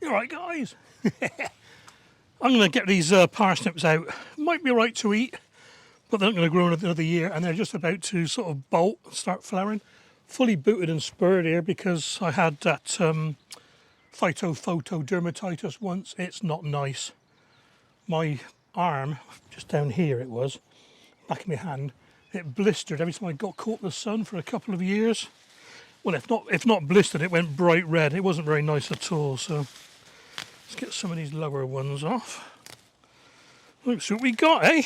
All right, guys. I'm going to get these parsnips out. Might be right to eat, but they're not going to grow another year, and they're just about to sort of bolt and start flowering. Fully booted and spurred here because I had that phytophotodermatitis once. It's not nice. My arm, just down here it was, back of my hand, it blistered every time I got caught in the sun for a couple of years. Well, if not blistered, it went bright red. It wasn't very nice at all. So let's get some of these lower ones off. Let's see what we got, eh?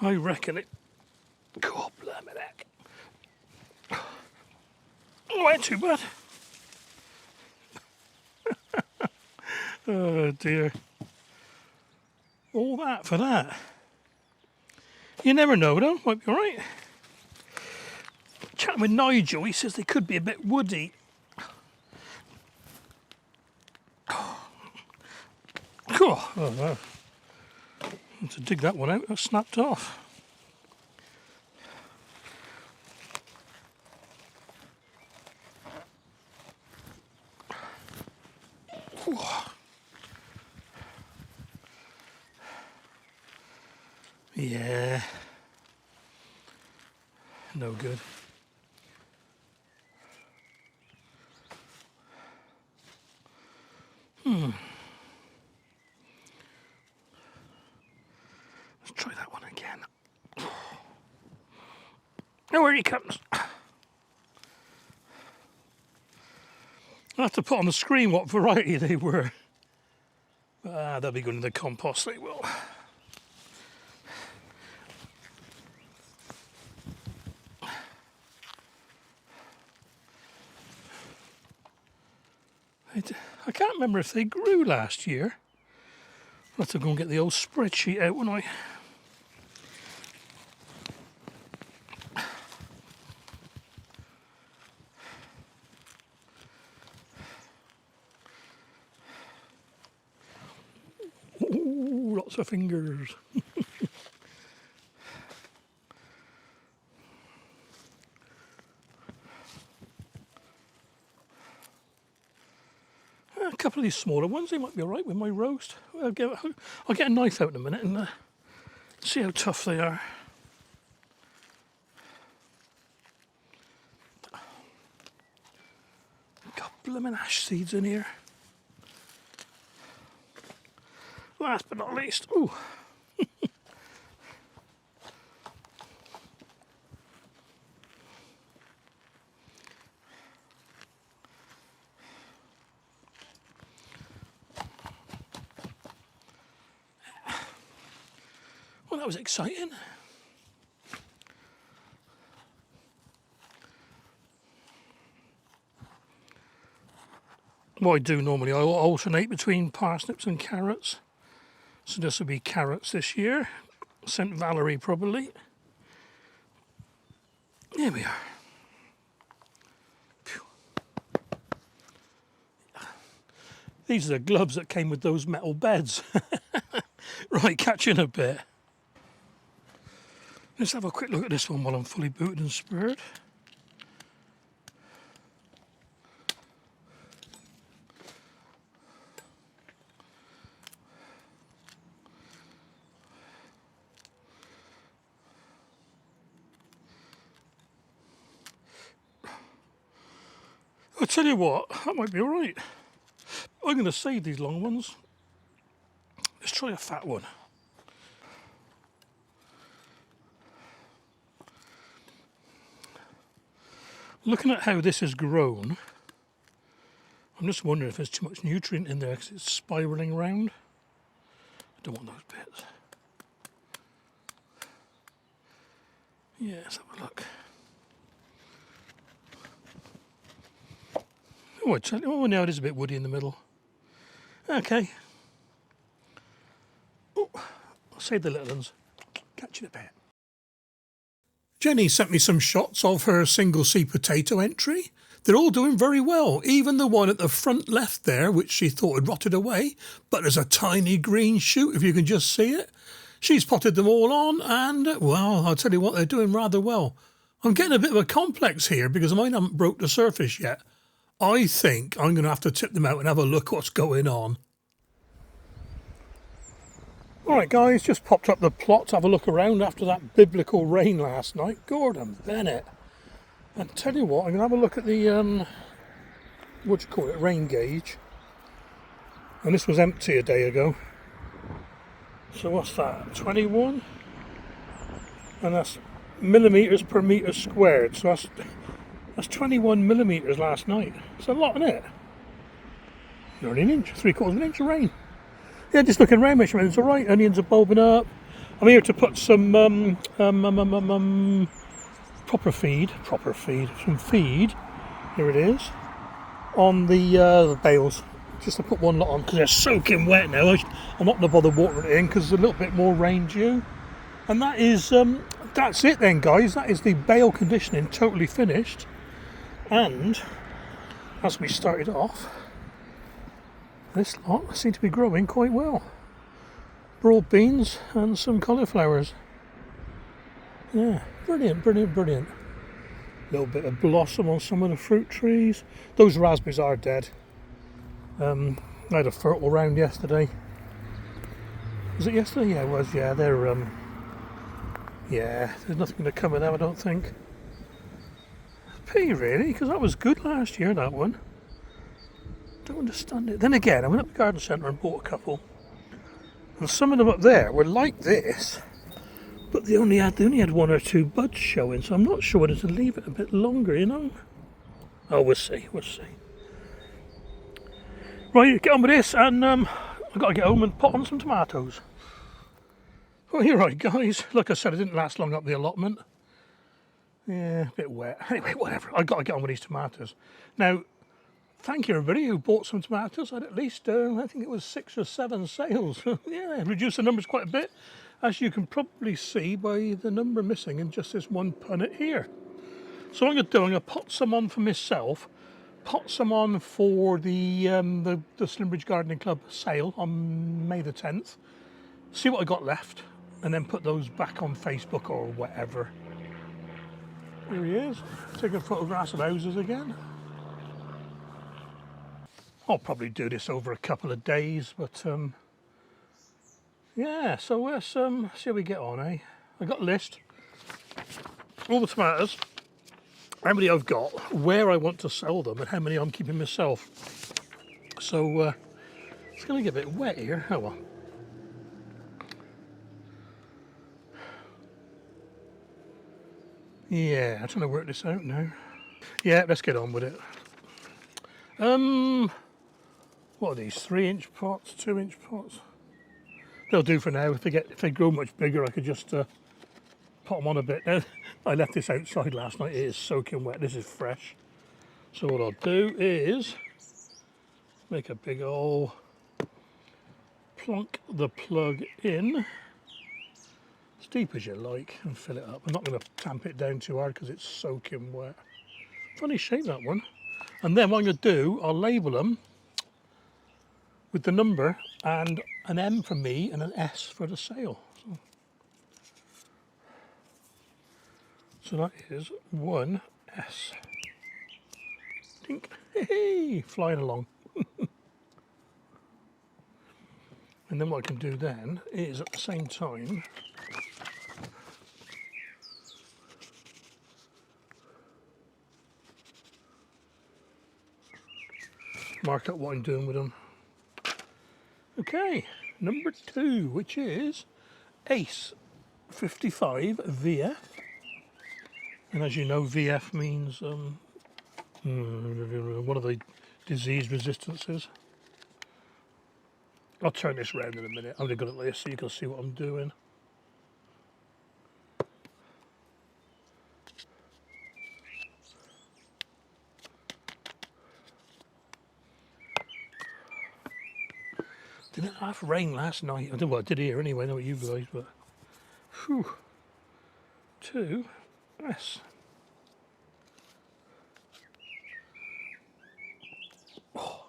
I reckon it. God blimey heck. Oh, ain't too bad. Oh dear. All that for that. You never know though, might be alright. Chatting with Nigel, he says they could be a bit woody. Oh no. I had to dig that one out, that snapped off. Yeah. No good. Let's try that one again. Oh, here he comes. I'll have to put on the screen what variety they were. They'll be going in the compost, they will. I can't remember if they grew last year. I'll have to go and get the old spreadsheet out, won't I? Ooh, lots of fingers. A couple of these smaller ones, they might be all right with my roast. I'll get a knife out in a minute and see how tough they are. Got blooming ash seeds in here. Last but not least, ooh. Well, that was exciting. What I do normally, I alternate between parsnips and carrots. So this will be carrots this year. St. Valerie probably. There we are. Phew. These are the gloves that came with those metal beds. Right, catching a bit. Let's have a quick look at this one while I'm fully booted and spurred. I'll tell you what, that might be all right. I'm going to save these long ones. Let's try a fat one. Looking at how this has grown, I'm just wondering if there's too much nutrient in there because it's spiralling around. I don't want those bits. Yeah, let's have a look. Oh, I tell you, oh, now it is a bit woody in the middle. Okay. Oh, I'll save the little ones. Catch you in a bit. Jenny sent me some shots of her single seed potato entry. They're all doing very well, even the one at the front left there, which she thought had rotted away, but there's a tiny green shoot if you can just see it. She's potted them all on and, well, I'll tell you what, they're doing rather well. I'm getting a bit of a complex here because mine haven't broke the surface yet. I think I'm going to have to tip them out and have a look what's going on. Alright guys, just popped up the plot to have a look around after that biblical rain last night. Gordon Bennett. And tell you what, I'm going to have a look at the, what do you call it, rain gauge. And this was empty a day ago. So what's that, 21? And that's millimetres per metre squared. So that's 21 millimetres last night. It's a lot, isn't it? Nearly an inch, 3/4 of an inch of rain. Yeah, just looking around, make sure everything's alright. Onions are bulbing up. I'm here to put some proper feed, some feed, here it is, on the bales. Just to put one lot on because they're soaking wet now. I'm not going to bother watering it in because there's a little bit more rain due. And that is, that's it then guys. That is the bale conditioning totally finished. And as we started off, this lot seem to be growing quite well. Broad beans and some cauliflowers. Yeah, brilliant, brilliant, brilliant. A little bit of blossom on some of the fruit trees. Those raspberries are dead. I had a fertile round yesterday. Was it yesterday? Yeah, it was. Yeah, they're yeah, there's nothing going to come of them, I don't think. Pity really, because that was good last year, that one. Don't understand it. Then again, I went up to the garden centre and bought a couple, and some of them up there were like this, but they only had 1 or 2 buds showing, so I'm not sure whether to leave it a bit longer, you know. Oh, we'll see, we'll see. Right, get on with this, and I've got to get home and pot on some tomatoes. Well, you're right, guys. Like I said, it didn't last long up the allotment. Yeah, a bit wet. Anyway, whatever. I've got to get on with these tomatoes. Now, thank you everybody who bought some tomatoes. I had at least, I think it was 6 or 7 sales. Yeah, reduced the numbers quite a bit, as you can probably see by the number missing in just this one punnet here. So what I'm going to do, I'm going to pot some on for myself, pot some on for the Slimbridge Gardening Club sale on May the 10th, see what I got left, and then put those back on Facebook or whatever. Here he is, taking photographs of houses again. I'll probably do this over a couple of days, but yeah, so let's see how we get on, eh? I got a list, all the tomatoes, how many I've got, where I want to sell them, and how many I'm keeping myself. So it's going to get a bit wet here. Oh well. Yeah, I'm trying to work this out now. Yeah, let's get on with it. What are these? 3-inch pots, 2-inch pots? They'll do for now. If they grow much bigger, I could just pot them on a bit. Now, I left this outside last night. It is soaking wet. This is fresh. So what I'll do is make a big old plunk the plug in, as deep as you like, and fill it up. I'm not going to tamp it down too hard because it's soaking wet. Funny shape, that one. And then what I'm going to do, I'll label them with the number and an M for me and an S for the sale. So that is 1S. Dink. Hey, flying along. And then what I can do then is at the same time mark up what I'm doing with them. Okay, number 2, which is Ace 55 VF. And as you know, VF means one of the disease resistances. I'll turn this round in a minute. I'm only got it like this so you can see what I'm doing. Didn't have rain last night. I don't know what I did here anyway, I know what you guys, but whew. 2S. Oh.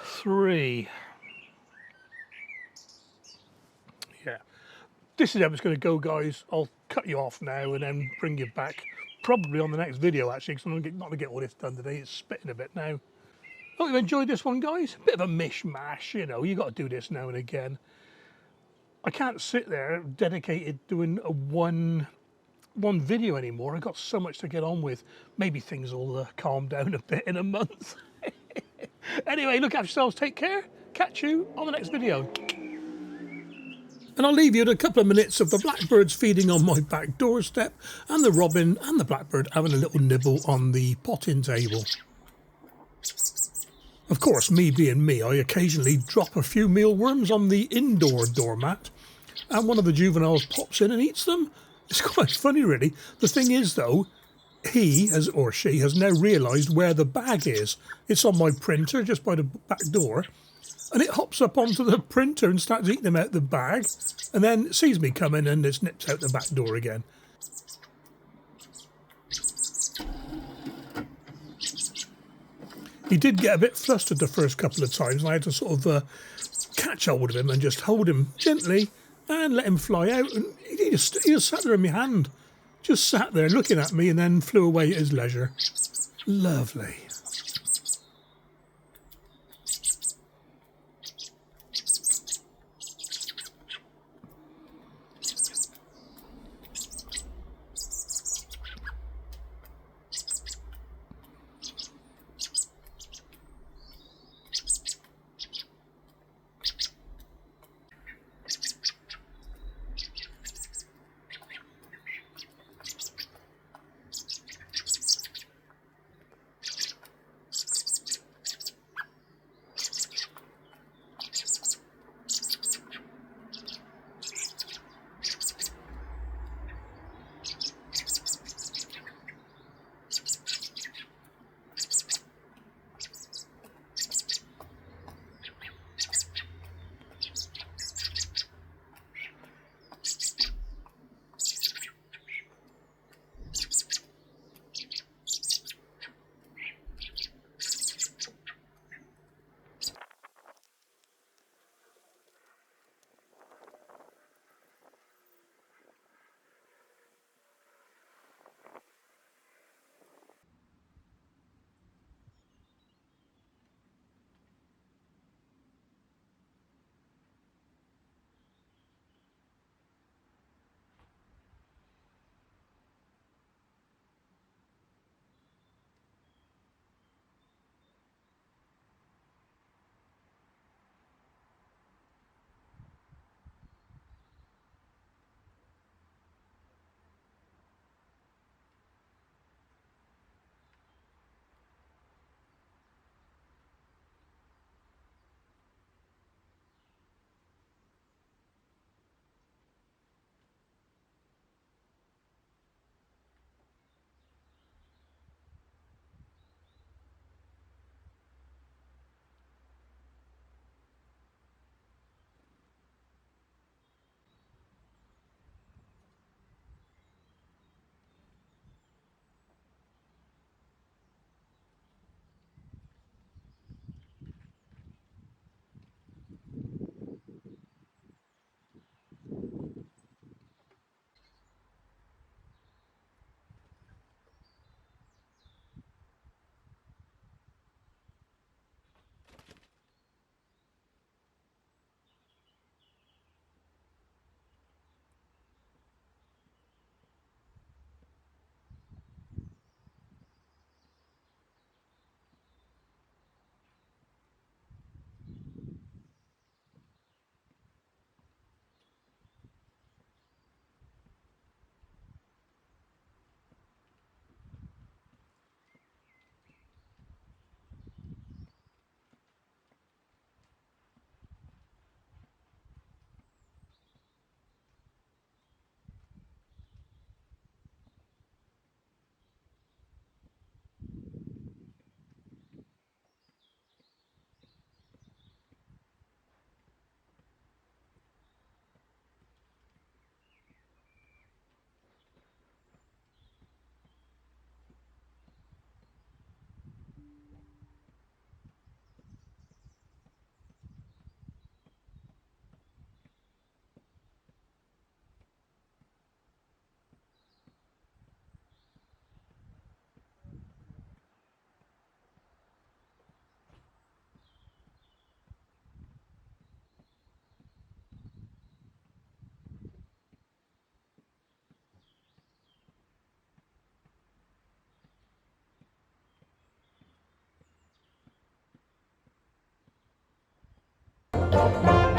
3. Yeah. This is how it's going to go, guys. I'll cut you off now and then bring you back probably on the next video actually, because I'm not going to get all this done today. It's spitting a bit now. Hope you enjoyed this one, guys. Bit of a mishmash, you know, you got to do this now and again. I can't sit there dedicated doing a one video anymore. I've got so much to get on with. Maybe things will calm down a bit in a month. Anyway, look after yourselves, take care. Catch you on the next video. And I'll leave you at a couple of minutes of the blackbirds feeding on my back doorstep and the robin and the blackbird having a little nibble on the potting table. Of course, me being me, I occasionally drop a few mealworms on the indoor doormat and one of the juveniles pops in and eats them. It's quite funny, really. The thing is, though, he or she has now realised where the bag is. It's on my printer just by the back door. And it hops up onto the printer and starts eating them out the bag, and then sees me coming and it nips out the back door again. He did get a bit flustered the first couple of times, and I had to sort of catch hold of him and just hold him gently and let him fly out. And he just sat there in my hand, just sat there looking at me, and then flew away at his leisure. Lovely. bye.